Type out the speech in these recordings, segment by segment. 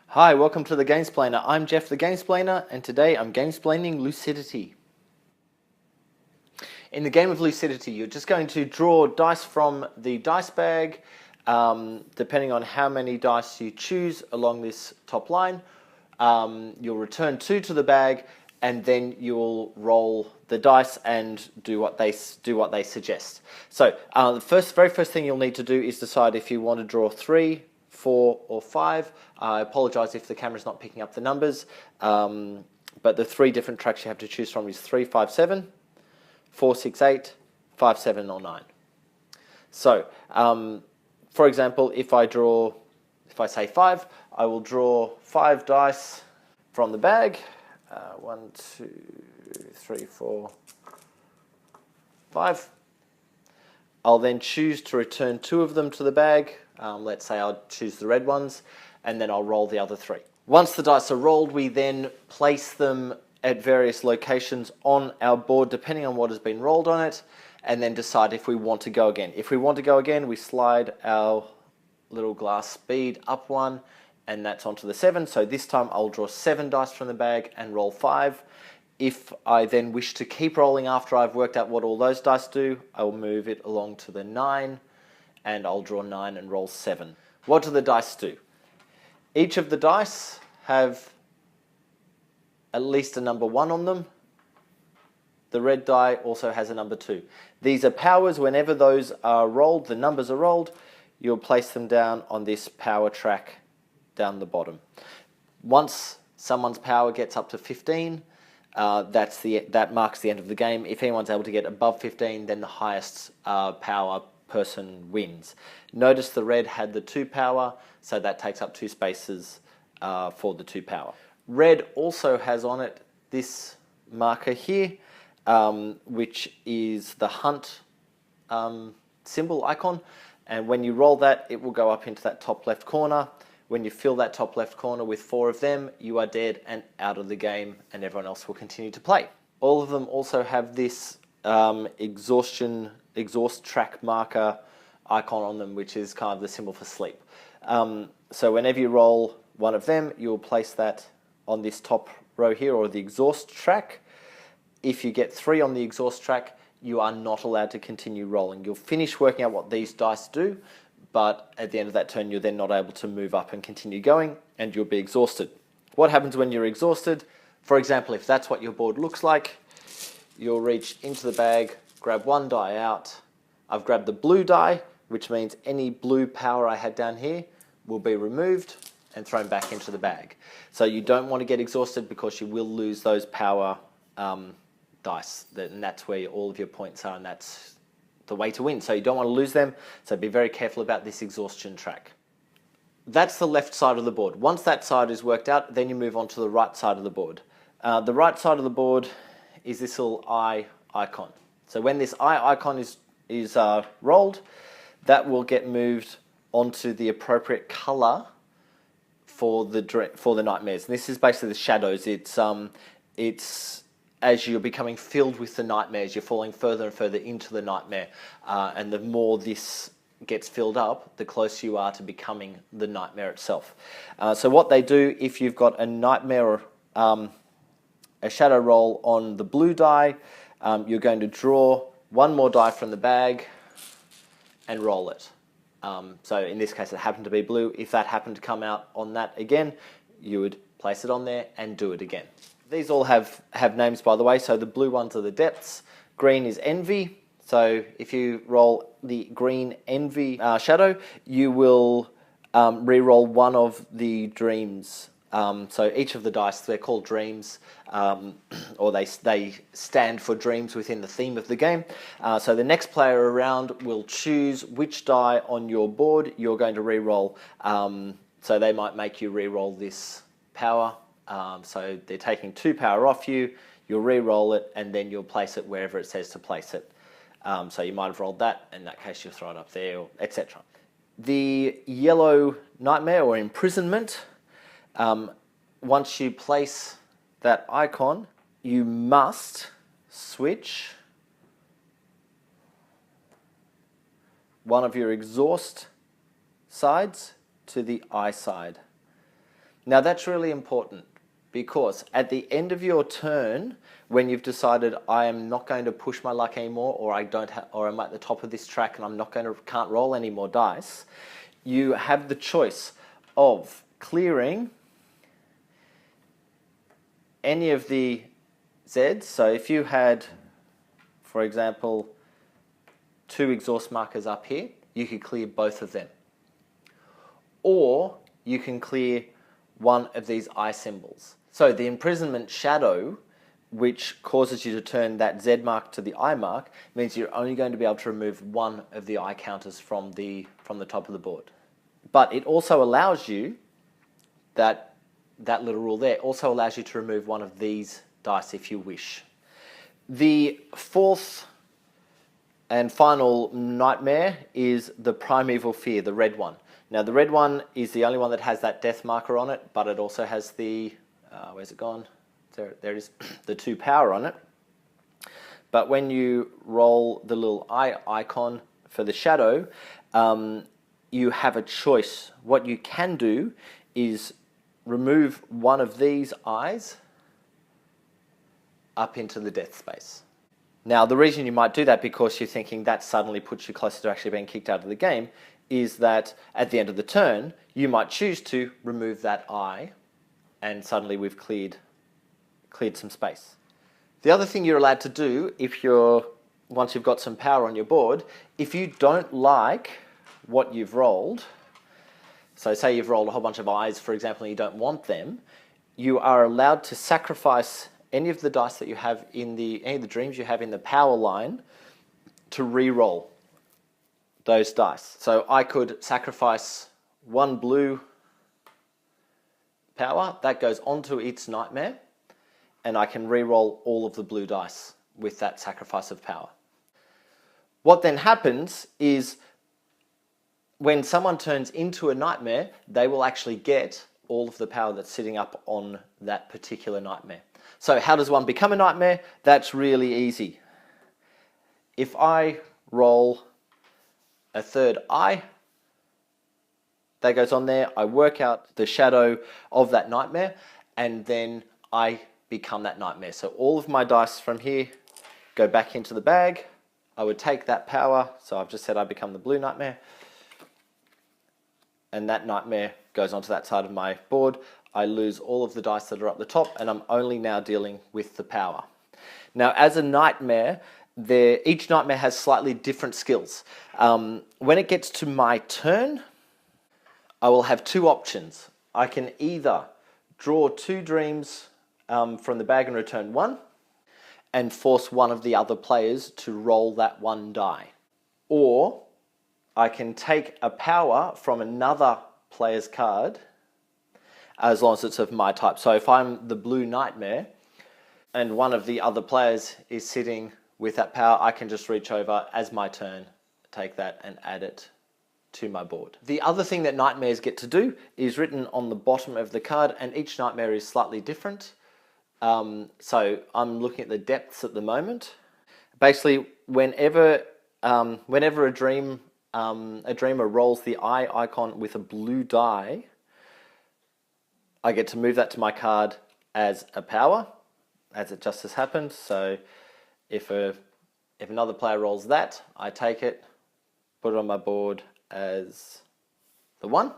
Hi, welcome to the Gamesplainer. I'm Jeff the Gamesplainer, and today I'm gamesplaining Lucidity. In the game of Lucidity, you're just going to draw dice from the dice bag, depending on how many dice you choose along this top line. You'll return 2 to the bag, and then you'll roll the dice and do what they suggest. So the very first thing you'll need to do is decide if you want to draw 3, 4 or 5. I apologise if the camera's not picking up the numbers, but the 3 different tracks you have to choose from is 3, 5, 7, 4, 6, 8, 5, 7 or 9. So, for example, if I say 5, I will draw 5 dice from the bag. 1, 2, 3, 4, 5. I'll then choose to return 2 of them to the bag. Let's say I'll choose the red ones, and then I'll roll the other 3. Once the dice are rolled, we then place them at various locations on our board, depending on what has been rolled on it, and then decide if we want to go again. If we want to go again, we slide our little glass bead up 1, and that's onto the 7. So this time I'll draw 7 dice from the bag and roll 5. If I then wish to keep rolling after I've worked out what all those dice do, I will move it along to the 9, and I'll draw 9 and roll 7. What do the dice do? Each of the dice have at least a number 1 on them. The red die also has a number 2. These are powers. Whenever those are rolled, the numbers are rolled, you'll place them down on this power track down the bottom. Once someone's power gets up to 15, that marks the end of the game. If anyone's able to get above 15, then the highest power person wins. Notice the red had the 2 power, so that takes up 2 spaces for the 2 power. Red also has on it this marker here, which is the hunt symbol icon, and when you roll that, it will go up into that top left corner. When you fill that top left corner with 4 of them, you are dead and out of the game, and everyone else will continue to play. All of them also have this exhaust track marker icon on them, which is kind of the symbol for sleep. So whenever you roll one of them, you'll place that on this top row here, or the exhaust track. If you get 3 on the exhaust track, you are not allowed to continue rolling. You'll finish working out what these dice do, but at the end of that turn, you're then not able to move up and continue going, and you'll be exhausted. What happens when you're exhausted? For example, if that's what your board looks like, you'll reach into the bag, grab 1 die out. I've grabbed the blue die, which means any blue power I had down here will be removed and thrown back into the bag. So you don't want to get exhausted, because you will lose those power dice, and that's where all of your points are, and that's the way to win. So you don't want to lose them, so be very careful about this exhaustion track. That's the left side of the board. Once that side is worked out, then you move on to the right side of the board. The right side of the board is this little eye icon. So when this eye icon is rolled, that will get moved onto the appropriate color for the nightmares. And this is basically the shadows. It's as you're becoming filled with the nightmares, you're falling further and further into the nightmare, and the more this gets filled up, the closer you are to becoming the nightmare itself. So what they do, if you've got a nightmare or a shadow roll on the blue die, you're going to draw 1 more die from the bag and roll it. So in this case, it happened to be blue. If that happened to come out on that again, you would place it on there and do it again. These all have names, by the way. So the blue ones are the depths. Green is envy. So if you roll the green envy shadow, you will re-roll 1 of the dreams. So each of the dice, they're called dreams, or they stand for dreams within the theme of the game. So the next player around will choose which die on your board you're going to re-roll. So they might make you re-roll this power. So they're taking 2 power off you, you'll re-roll it, and then you'll place it wherever it says to place it. So you might have rolled that, in that case you'll throw it up there, etc. The yellow nightmare or imprisonment, once you place that icon, you must switch one of your exhaust sides to the eye side. Now that's really important because at the end of your turn, when you've decided I am not going to push my luck anymore, or or I'm at the top of this track and can't roll any more dice, you have the choice of clearing any of the Zs. So if you had, for example, 2 exhaust markers up here, you could clear both of them. Or you can clear one of these eye symbols. So the imprisonment shadow, which causes you to turn that Z mark to the I mark, means you're only going to be able to remove one of the I counters from the top of the board. But it also allows you, that little rule there, also allows you to remove one of these dice if you wish. The fourth and final nightmare is the primeval fear, the red one. Now the red one is the only one that has that death marker on it, but it also has the, where's it gone? There it is, the 2 power on it. But when you roll the little eye icon for the shadow, you have a choice. What you can do is remove one of these eyes up into the death space. Now the reason you might do that, because you're thinking that suddenly puts you closer to actually being kicked out of the game, is that at the end of the turn, you might choose to remove that eye, and suddenly we've cleared some space. The other thing you're allowed to do, once you've got some power on your board, if you don't like what you've rolled, so say you've rolled a whole bunch of eyes, for example, and you don't want them, you are allowed to sacrifice any of the dice that you have any of the dreams you have in the power line to re-roll those dice. So I could sacrifice 1 blue power, that goes onto its nightmare, and I can re-roll all of the blue dice with that sacrifice of power. What then happens is when someone turns into a nightmare, they will actually get all of the power that's sitting up on that particular nightmare. So how does one become a nightmare? That's really easy. If I roll a 3rd eye, that goes on there, I work out the shadow of that nightmare, and then I become that nightmare. So all of my dice from here go back into the bag. I would take that power, so I've just said I become the blue nightmare, and that nightmare goes onto that side of my board. I lose all of the dice that are up the top, and I'm only now dealing with the power. Now, as a nightmare, each nightmare has slightly different skills. When it gets to my turn, I will have 2 options. I can either draw 2 dreams from the bag and return 1, and force one of the other players to roll that 1 die. Or I can take a power from another player's card, as long as it's of my type. So if I'm the blue nightmare and one of the other players is sitting with that power, I can just reach over as my turn, take that and add it to my board. The other thing that nightmares get to do is written on the bottom of the card, and each nightmare is slightly different. So I'm looking at the depths at the moment. Basically, whenever a dreamer rolls the eye icon with a blue die, I get to move that to my card as a power, as it just has happened. So if another player rolls that, I take it, put it on my board as the 1,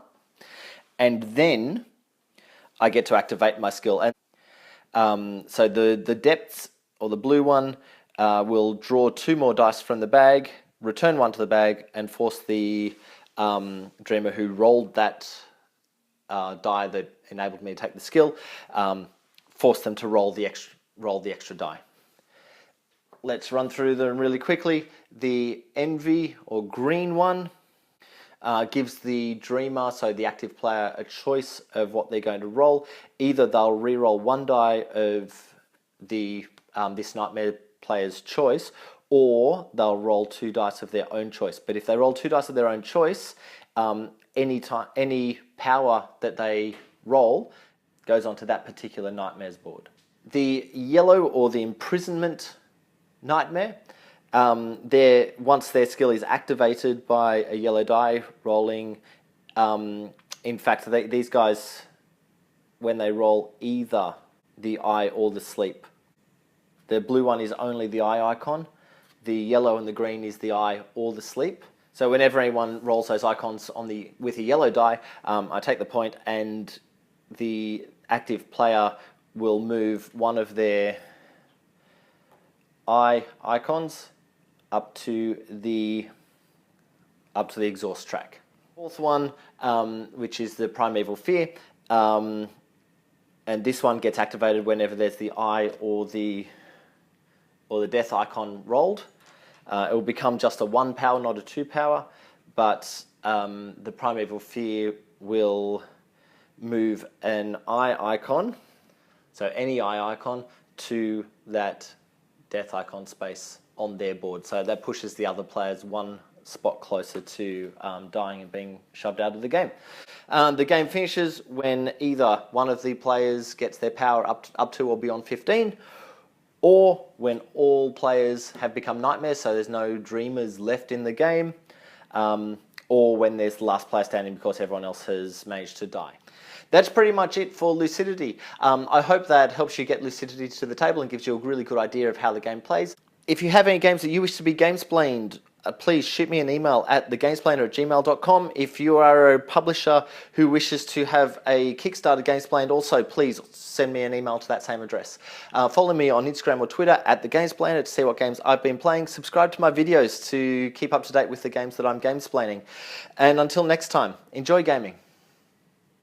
and then I get to activate my skill. And so the depths, or the blue one, will draw 2 more dice from the bag, return 1 to the bag, and force the dreamer who rolled that die that enabled me to take the skill, force them to roll the extra die. Let's run through them really quickly. The envy, or green one, gives the dreamer, so the active player, a choice of what they're going to roll. Either they'll re-roll 1 die of this nightmare player's choice, or they'll roll 2 dice of their own choice. But if they roll 2 dice of their own choice, any power that they roll goes onto that particular nightmare's board. The yellow, or the imprisonment nightmare, once their skill is activated by a yellow die rolling, in fact, these guys when they roll either the eye or the sleep. The blue one is only the eye icon. The yellow and the green is the eye or the sleep. So whenever anyone rolls those icons with a yellow die, I take the point, and the active player will move one of their eye icons up to the exhaust track. Fourth one, which is the Primeval Fear, and this one gets activated whenever there's the eye or the death icon rolled. It will become just a 1 power, not a 2 power, but the Primeval Fear will move an eye icon, so any eye icon, to that death icon space on their board. So that pushes the other players one spot closer to dying and being shoved out of the game. The game finishes when either one of the players gets their power up to or beyond 15, or when all players have become nightmares, so there's no dreamers left in the game, or when there's the last player standing because everyone else has managed to die. That's pretty much it for Lucidity. I hope that helps you get Lucidity to the table and gives you a really good idea of how the game plays. If you have any games that you wish to be gamesplained, please shoot me an email at thegamesplainer@gmail.com. If you are a publisher who wishes to have a Kickstarter Gamesplaned, also please send me an email to that same address. Follow me on Instagram or Twitter at thegamesplainer to see what games I've been playing. Subscribe to my videos to keep up to date with the games that I'm gamesplaining. And until next time, enjoy gaming.